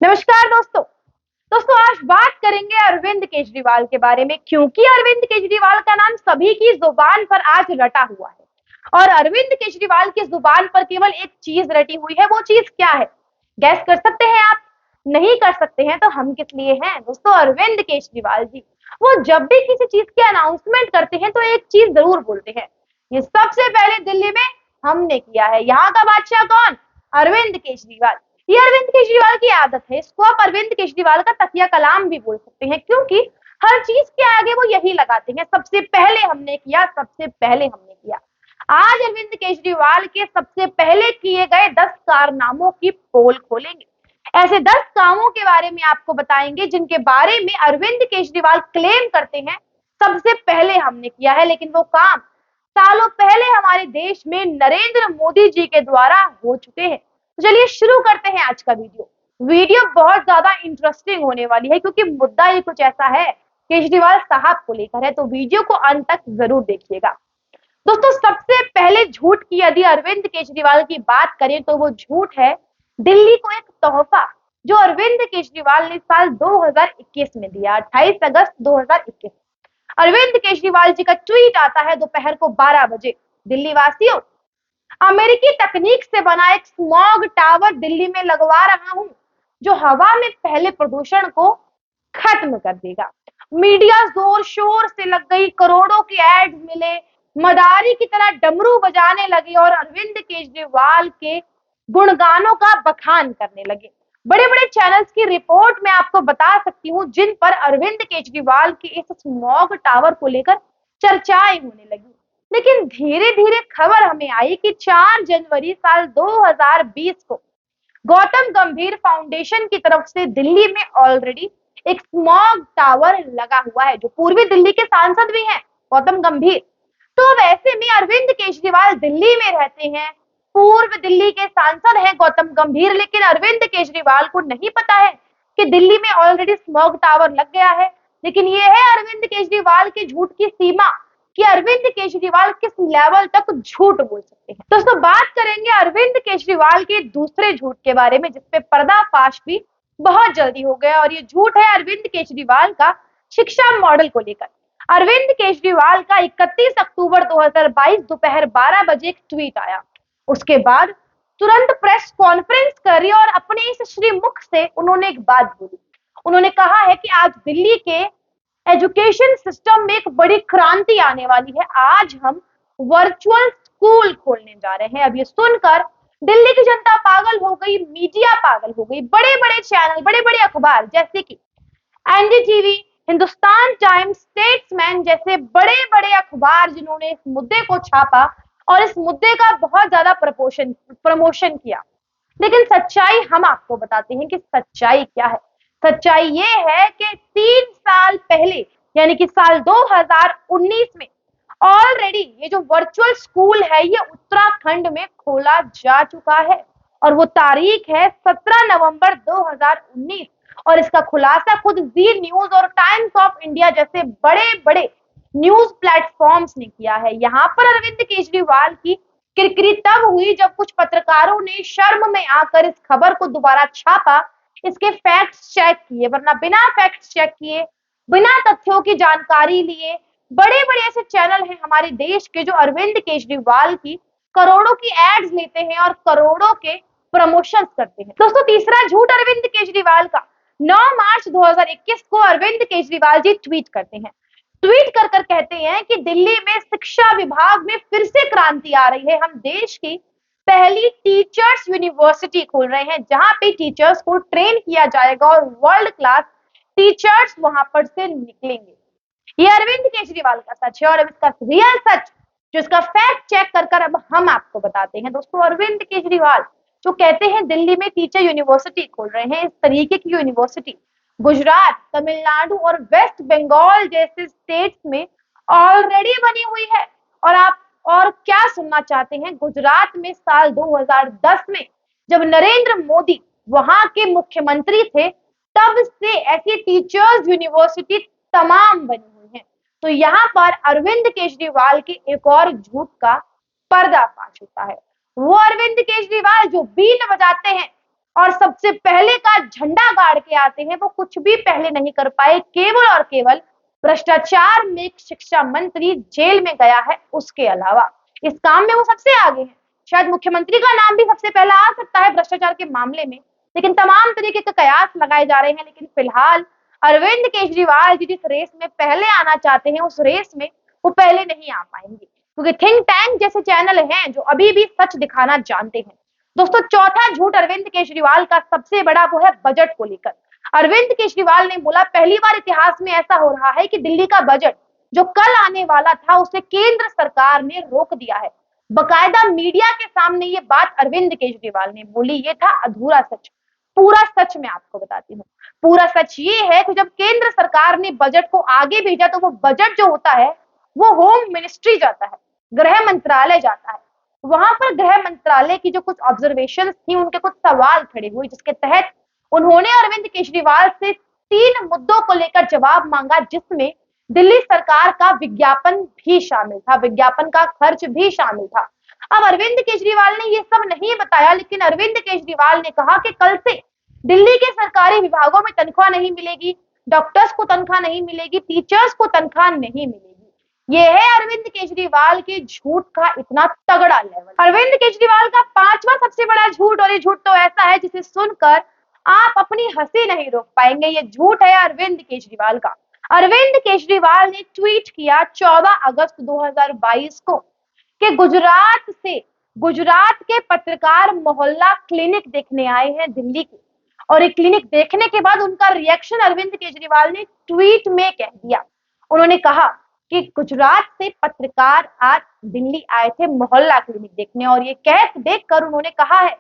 नमस्कार दोस्तों। आज बात करेंगे अरविंद केजरीवाल के बारे में, क्योंकि अरविंद केजरीवाल का नाम सभी की जुबान पर आज रटा हुआ है। और अरविंद केजरीवाल की जुबान पर केवल एक चीज रटी हुई है। वो चीज क्या है? गैस कर सकते हैं आप? नहीं कर सकते हैं तो हम किस लिए हैं दोस्तों? अरविंद केजरीवाल जी, वो जब भी किसी चीज की अनाउंसमेंट करते हैं तो एक चीज जरूर बोलते हैं, ये सबसे पहले दिल्ली में हमने किया है। यहाँ का बादशाह कौन? अरविंद केजरीवाल। ये अरविंद केजरीवाल की आदत है। इसको आप अरविंद केजरीवाल का तकिया कलाम भी बोल सकते हैं, क्योंकि हर चीज के आगे वो यही लगाते हैं, सबसे पहले हमने किया, सबसे पहले हमने किया। आज अरविंद केजरीवाल के सबसे पहले किए गए 10 कारनामों की पोल खोलेंगे। ऐसे 10 कामों के बारे में आपको बताएंगे जिनके बारे में अरविंद केजरीवाल क्लेम करते हैं सबसे पहले हमने किया है, लेकिन वो काम सालों पहले हमारे देश में नरेंद्र मोदी जी के द्वारा हो चुके हैं। तो चलिए शुरू करते हैं आज का वीडियो बहुत ज्यादा इंटरेस्टिंग होने वाली है, क्योंकि मुद्दा ये कुछ ऐसा है केजरीवाल साहब को लेकर है। तो वीडियो को अंत तक जरूर देखिएगा। दोस्तों, सबसे पहले झूठ की यदि अरविंद केजरीवाल की बात करें तो वो झूठ है दिल्ली को एक तोहफा, जो अरविंद केजरीवाल ने साल 2021 में दिया, 28 अगस्त 2021। अरविंद केजरीवाल जी का ट्वीट आता है दोपहर को 12 बजे। दिल्ली वासियों, अमेरिकी तकनीक से बना एक स्मॉग टावर दिल्ली में लगवा रहा हूं, जो हवा में फैले प्रदूषण को खत्म कर देगा। मीडिया जोर शोर से लग गई, करोड़ों के एड्स मिले, मदारी की तरह डमरू बजाने लगे और अरविंद केजरीवाल के गुणगानों का बखान करने लगे। बड़े बड़े चैनल्स की रिपोर्ट मैं आपको बता सकती हूँ, जिन पर अरविंद केजरीवाल के इस स्मॉग टावर को लेकर चर्चाएं होने लगी। लेकिन धीरे धीरे खबर हमें आई कि 4 जनवरी साल 2020 को गौतम गंभीर फाउंडेशन की तरफ से दिल्ली में ऑलरेडी एक स्मॉग टावर लगा हुआ है, जो पूर्वी दिल्ली के सांसद भी हैं, गौतम गंभीर। तो अब ऐसे में अरविंद केजरीवाल दिल्ली में रहते हैं, पूर्व दिल्ली के सांसद हैं गौतम गंभीर, लेकिन अरविंद केजरीवाल को नहीं पता है कि दिल्ली में ऑलरेडी स्मॉग टावर लग गया है। लेकिन ये है अरविंद केजरीवाल के झूठ की सीमा, कि अरविंद केजरीवाल किस लेवल तक झूठ बोल सकते हैं। दोस्तों, बात करेंगे अरविंद केजरीवाल के दूसरे झूठ के बारे में, जिसपे पर्दाफाश भी बहुत जल्दी हो गया, और ये झूठ है अरविंद केजरीवाल का शिक्षा मॉडल को लेकर। अरविंद केजरीवाल का 31 अक्टूबर 2022 दोपहर 12 बजे एक ट्वीट आया। उसके बाद तुरंत प्रेस कॉन्फ्रेंस करी और अपने इस श्रीमुख से उन्होंने एक बात बोली। उन्होंने कहा है कि आज दिल्ली के एजुकेशन सिस्टम में एक बड़ी क्रांति आने वाली है। आज हम वर्चुअल स्कूल खोलने जा रहे हैं। अब ये सुनकर दिल्ली की जनता पागल हो गई, मीडिया पागल हो गई। बड़े बड़े चैनल, बड़े बड़े अखबार जैसे कि एनडीटीवी, हिंदुस्तान टाइम्स, स्टेट्समैन जैसे बड़े बड़े अखबार, जिन्होंने इस मुद्दे को छापा और इस मुद्दे का बहुत ज्यादा प्रमोशन किया। लेकिन सच्चाई हम आपको बताते हैं कि सच्चाई क्या है। सच्चाई ये है कि 3 साल पहले, यानी कि साल 2019 में ऑलरेडी ये जो वर्चुअल स्कूल है ये उत्तराखंड में खोला जा चुका है, और वो तारीख है 17 नवंबर 2019। और इसका खुलासा खुद जी न्यूज और टाइम्स ऑफ इंडिया जैसे बड़े बड़े न्यूज प्लेटफॉर्म्स ने किया है। यहाँ पर अरविंद केजरीवाल की किरकिरी तब हुई जब कुछ पत्रकारों ने शर्म में आकर इस खबर को दोबारा छापा, इसके फैक्ट्स चेक किए, वरना बिना फैक्ट्स चेक किए, बिना तथ्यों की जानकारी लिए बड़े बड़े ऐसे चैनल हैं हमारे देश के, जो अरविंद केजरीवाल की करोड़ों की एड्स लेते हैं और करोड़ों के प्रमोशंस करते हैं। दोस्तों, तीसरा झूठ अरविंद केजरीवाल का। 9 मार्च 2021 को अरविंद केजरीवाल जी ट्वीट करते हैं। ट्वीट कर कर कहते हैं कि दिल्ली में शिक्षा विभाग में फिर से क्रांति आ रही है। हम देश की पहली टीचर्स यूनिवर्सिटी खोल रहे हैं, जहां पे टीचर्स को ट्रेन किया जाएगा और वर्ल्ड क्लास टीचर्स वहां पर से निकलेंगे। ये अरविंद केजरीवाल का सच है, और अब इसका रियल सच, जो इसका फैक्ट चेक कर कर अब हम आपको बताते हैं। दोस्तों, अरविंद केजरीवाल जो कहते हैं दिल्ली में टीचर यूनिवर्सिटी खोल रहे हैं, इस तरीके की यूनिवर्सिटी गुजरात, तमिलनाडु और वेस्ट बंगाल जैसे स्टेट्स में ऑलरेडी बनी हुई है। और आप और क्या सुनना चाहते हैं? गुजरात में साल 2010 में जब नरेंद्र मोदी वहां के मुख्यमंत्री थे, तब से ऐसी टीचर्स यूनिवर्सिटी तमाम बनी हुई हैं। तो यहाँ पर अरविंद केजरीवाल के एक और झूठ का पर्दाफाश होता है। वो अरविंद केजरीवाल जो बीन बजाते हैं और सबसे पहले का झंडा गाड़ के आते हैं, वो कुछ भी पहले नहीं कर पाए, केवल और केवल भ्रष्टाचार में शिक्षा मंत्री जेल में गया है, उसके अलावा इस काम में वो सबसे आगे हैं। शायद मुख्यमंत्री का नाम भी सबसे पहला आ सकता है भ्रष्टाचार के मामले में, लेकिन तमाम तरीके के कयास लगाए जा रहे हैं। लेकिन फिलहाल अरविंद केजरीवाल जी जिस रेस में पहले आना चाहते हैं, उस रेस में वो पहले नहीं आ पाएंगे, क्योंकि थिंक टैंक जैसे चैनल हैं जो अभी भी सच दिखाना जानते हैं। दोस्तों, चौथा झूठ अरविंद केजरीवाल का सबसे बड़ा वो है बजट को लेकर। अरविंद केजरीवाल ने बोला, पहली बार इतिहास में ऐसा हो रहा है कि दिल्ली का बजट जो कल आने वाला था उसे केंद्र सरकार ने रोक दिया है। बकायदा मीडिया के सामने ये बात अरविंद केजरीवाल ने बोली। ये था अधूरा सच। पूरा सच मैं आपको बताती हूँ। पूरा सच ये है कि जब केंद्र सरकार ने बजट को आगे भेजा तो वो बजट जो होता है वो होम मिनिस्ट्री जाता है, गृह मंत्रालय जाता है। वहां पर गृह मंत्रालय की जो कुछ ऑब्जर्वेशंस थी, उनके कुछ सवाल खड़े हुए, जिसके तहत उन्होंने अरविंद केजरीवाल से 3 मुद्दों को लेकर जवाब मांगा, जिसमें दिल्ली सरकार का विज्ञापन भी शामिल था, विज्ञापन का खर्च भी शामिल था। अब अरविंद केजरीवाल ने ये सब नहीं बताया, लेकिन अरविंद केजरीवाल ने कहा कि कल से दिल्ली के सरकारी विभागों में तनख्वाह नहीं मिलेगी, डॉक्टर्स को तनख्वाह नहीं मिलेगी, टीचर्स को तनख्वाह नहीं मिलेगी। ये है अरविंद केजरीवाल के झूठ का इतना तगड़ा लेवल। अरविंद केजरीवाल का पांचवा सबसे बड़ा झूठ, और ये झूठ तो ऐसा है जिसे सुनकर आप अपनी हंसी नहीं रोक पाएंगे। ये झूठ है अरविंद केजरीवाल का। अरविंद केजरीवाल ने ट्वीट किया 14 अगस्त 2022 को कि गुजरात के पत्रकार मोहल्ला क्लिनिक देखने आए हैं दिल्ली के, और एक क्लिनिक देखने के बाद उनका रिएक्शन अरविंद केजरीवाल ने ट्वीट में कह दिया। उन्होंने कहा कि गुजरात से पत्रकार आज दिल्ली आए थे मोहल्ला क्लिनिक देखने, और ये कह देखकर उन्होंने कहा है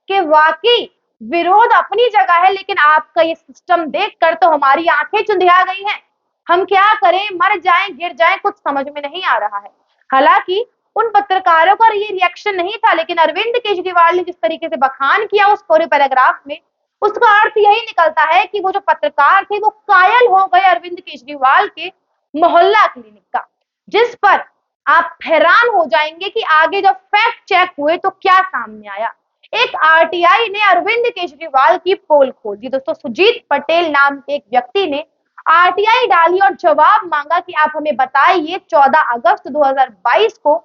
कि वाकई विरोध अपनी जगह है, लेकिन आपका ये सिस्टम देखकर तो हमारी आंखें चुंधिया गई हैं। हम क्या करें, मर जाएं, गिर जाएं, कुछ समझ में नहीं आ रहा है। हालांकि उन पत्रकारों का ये रिएक्शन नहीं था, लेकिन अरविंद केजरीवाल ने जिस तरीके से बखान किया उस पूरे पैराग्राफ में, उसका अर्थ यही निकलता है कि वो जो पत्रकार थे वो कायल हो गए अरविंद केजरीवाल के मोहल्ला क्लिनिक का, जिस पर आप हैरान हो जाएंगे कि आगे जब फैक्ट चेक हुए तो क्या सामने आया। एक आरटीआई ने अरविंद केजरीवाल की पोल खोल दी। दोस्तों, सुजीत पटेल नाम के एक व्यक्ति ने आरटीआई डाली और जवाब मांगा कि आप हमें बताइए 14 अगस्त 2022 को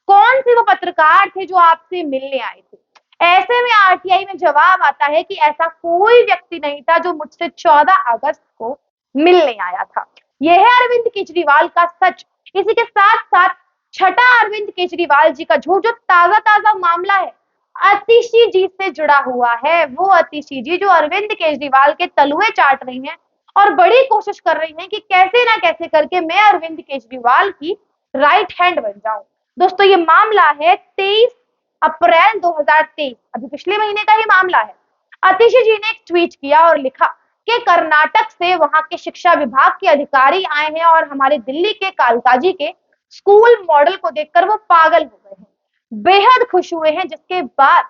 कौन से वो पत्रकार थे जो आपसे मिलने आए थे। ऐसे में आरटीआई में जवाब आता है कि ऐसा कोई व्यक्ति नहीं था जो मुझसे 14 अगस्त को मिलने आया था। यह है अरविंद केजरीवाल का सच। इसी के साथ साथ छठा अरविंद केजरीवाल जी का झूठ, जो ताजा मामला है, आतिशी जी से जुड़ा हुआ है। वो आतिशी जी जो अरविंद केजरीवाल के तलुए चाट रही हैं और बड़ी कोशिश कर रही हैं कि कैसे ना कैसे करके मैं अरविंद केजरीवाल की राइट हैंड बन जाऊं। दोस्तों, ये मामला है 23 अप्रैल 2023, अभी पिछले महीने का ही मामला है। आतिशी जी ने एक ट्वीट किया और लिखा कि कर्नाटक से वहां के शिक्षा विभाग के अधिकारी आए हैं और हमारे दिल्ली के कालकाजी के स्कूल मॉडल को देखकर वो पागल हो गए हैं, बेहद खुश हुए हैं। जिसके बाद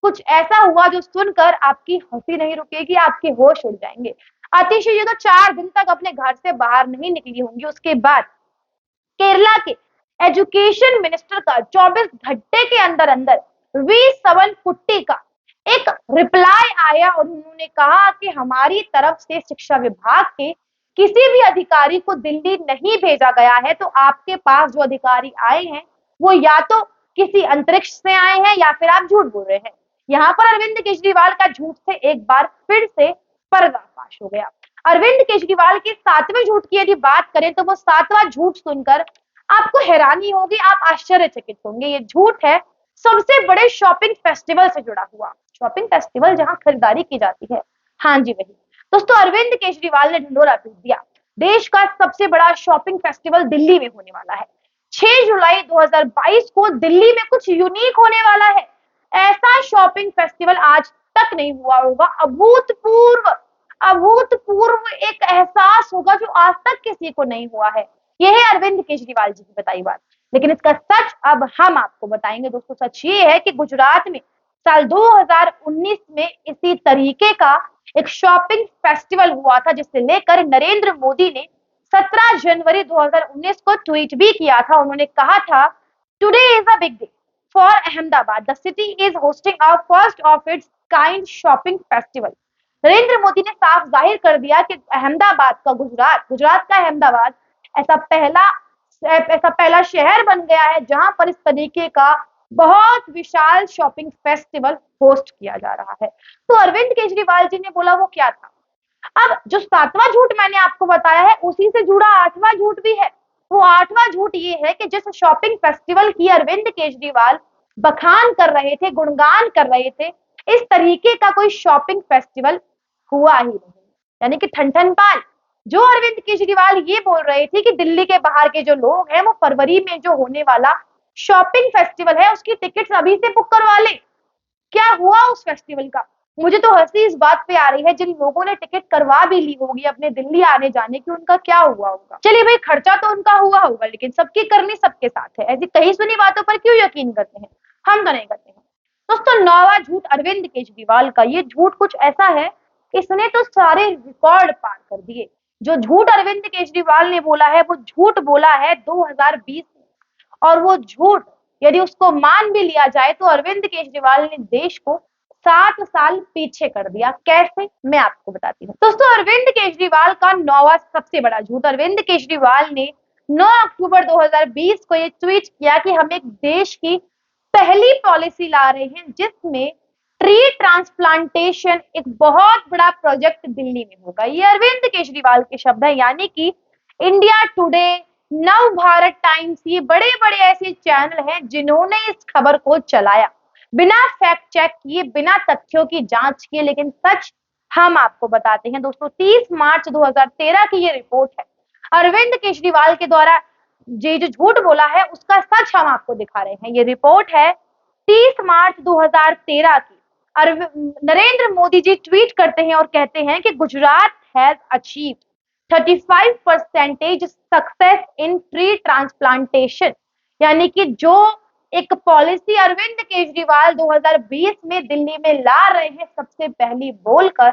कुछ ऐसा हुआ जो सुनकर आपकी हंसी नहीं रुकेगी, आपके होश उड़ जाएंगे। आतिशी जी तो 4 दिन तक अपने घर से बाहर नहीं निकली होंगी। उसके बाद केरला के एजुकेशन मिनिस्टर का 24 घंटे के अंदर अंदर वी सवन कुट्टी का एक रिप्लाई आया और उन्होंने कहा कि हमारी तरफ से शिक्षा विभाग के किसी भी अधिकारी को दिल्ली नहीं भेजा गया है, तो आपके पास जो अधिकारी आए हैं वो या तो किसी अंतरिक्ष से आए हैं या फिर आप झूठ बोल रहे हैं। यहाँ पर अरविंद केजरीवाल का झूठ से एक बार फिर से पर्दाफाश हो गया। अरविंद केजरीवाल के 7वें झूठ की यदि बात करें तो वो 7वां झूठ सुनकर आपको हैरानी होगी, आप आश्चर्यचकित होंगे। ये झूठ है सबसे बड़े शॉपिंग फेस्टिवल से जुड़ा हुआ। शॉपिंग फेस्टिवल जहां खरीदारी की जाती है, हाँ जी वही। दोस्तों, अरविंद केजरीवाल ने ढिंडोरा पीट दिया। देश का सबसे बड़ा शॉपिंग फेस्टिवल दिल्ली में होने वाला है। 6 जुलाई 2022 को दिल्ली में कुछ यूनिक होने वाला है। ऐसा शॉपिंग फेस्टिवल आज तक नहीं हुआ होगा। अभूतपूर्व एक एहसास होगा जो आज तक किसी को नहीं हुआ है। यह है अरविंद केजरीवाल जी की बताई बात। लेकिन इसका सच अब हम आपको बताएंगे। दोस्तों, सच ये है कि गुजरात में साल 2019 में इसी तरीके का एक शॉपिंग फेस्टिवल हुआ था, जिसे लेकर नरेंद्र मोदी ने 17 जनवरी 2019 को ट्वीट भी किया था। उन्होंने कहा था, today is a big day for Ahmedabad, the city is hosting our first of its kind shopping festival. Narendra Modi ने साफ जाहिर कर दिया कि अहमदाबाद का गुजरात का अहमदाबाद ऐसा पहला शहर बन गया है जहां पर इस तरीके का बहुत विशाल शॉपिंग फेस्टिवल होस्ट किया जा रहा है। तो अरविंद केजरीवाल जी ने बोला वो क्या था। अब जो 7वां झूठ मैंने आपको बताया है उसी से जुड़ा 8वां झूठ भी है। वो 8वां झूठ ये है कि जिस शॉपिंग फेस्टिवल की अरविंद केजरीवाल बखान कर रहे थे, गुणगान कर रहे थे, इस तरीके का कोई शॉपिंग फेस्टिवल हुआ ही नहीं। यानी कि ठन पाल जो अरविंद केजरीवाल ये बोल रहे थे कि दिल्ली के बाहर के जो लोग हैं वो फरवरी में जो होने वाला शॉपिंग फेस्टिवल है उसकी टिकट्स अभी से बुक करवा ले। क्या हुआ उस फेस्टिवल का? मुझे तो हंसी इस बात पे आ रही है जिन लोगों ने टिकट करवा भी ली होगी अपने दिल्ली आने जाने की, उनका क्या हुआ होगा। चलिए भाई, खर्चा तो उनका हुआ होगा लेकिन सबकी करनी सबके साथ है। ऐसी कहीं सुनी बातों पर क्यों यकीन करते हैं? हम तो नहीं करते हैं। दोस्तों, 9वां झूठ अरविंद केजरीवाल का। ये झूठ कुछ ऐसा है कि इसने तो सारे रिकॉर्ड पार कर दिए। जो झूठ अरविंद केजरीवाल ने बोला है वो झूठ बोला है 2020 में, और वो झूठ यदि उसको मान भी लिया जाए तो अरविंद केजरीवाल ने देश को 7 साल पीछे कर दिया। कैसे, मैं आपको बताती हूँ। दोस्तों, अरविंद केजरीवाल का 9वां सबसे बड़ा झूठ। अरविंद केजरीवाल ने 9 अक्टूबर 2020 को ये ट्वीट किया कि हम एक देश की पहली पॉलिसी ला रहे हैं जिसमें ट्री ट्रांसप्लांटेशन एक बहुत बड़ा प्रोजेक्ट दिल्ली में होगा। ये अरविंद केजरीवाल के शब्द है। यानी कि इंडिया टुडे, नव भारत टाइम्स, ये बड़े बड़े ऐसे चैनल हैं जिन्होंने इस खबर को चलाया बिना फैक्ट चेक किए, बिना तथ्यों की जांच किए। लेकिन सच हम आपको बताते हैं। दोस्तों, 30 मार्च 2013 की ये रिपोर्ट है। अरविंद केजरीवाल के द्वारा ये जो झूठ बोला है उसका सच हम आपको दिखा रहे हैं। ये रिपोर्ट है 30 मार्च 2013 की। नरेंद्र मोदी जी ट्वीट करते हैं और कहते हैं कि Gujarat has achieved 35% success in tree transplantation. यानी कि जो एक पॉलिसी अरविंद केजरीवाल 2020 में दिल्ली में ला रहे हैं सबसे पहली बोलकर,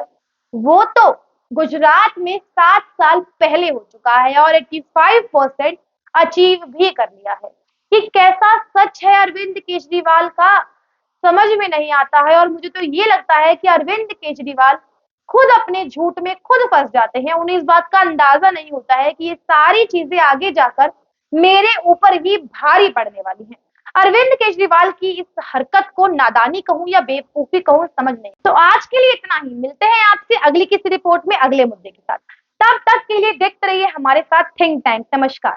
वो तो गुजरात में 7 साल पहले हो चुका है और 85% अचीव भी कर लिया है। कि कैसा सच है अरविंद केजरीवाल का, समझ में नहीं आता है। और मुझे तो ये लगता है कि अरविंद केजरीवाल खुद अपने झूठ में खुद फंस जाते हैं। उन्हें इस बात का अंदाजा नहीं होता है कि ये सारी चीजें आगे जाकर मेरे ऊपर ही भारी पड़ने वाली हैं। अरविंद केजरीवाल की इस हरकत को नादानी कहूं या बेवकूफी कहूं, समझ नहीं। तो आज के लिए इतना ही। मिलते हैं आपसे अगली किसी रिपोर्ट में अगले मुद्दे के साथ। तब तक के लिए देखते रहिए हमारे साथ थिंक टैंक। नमस्कार।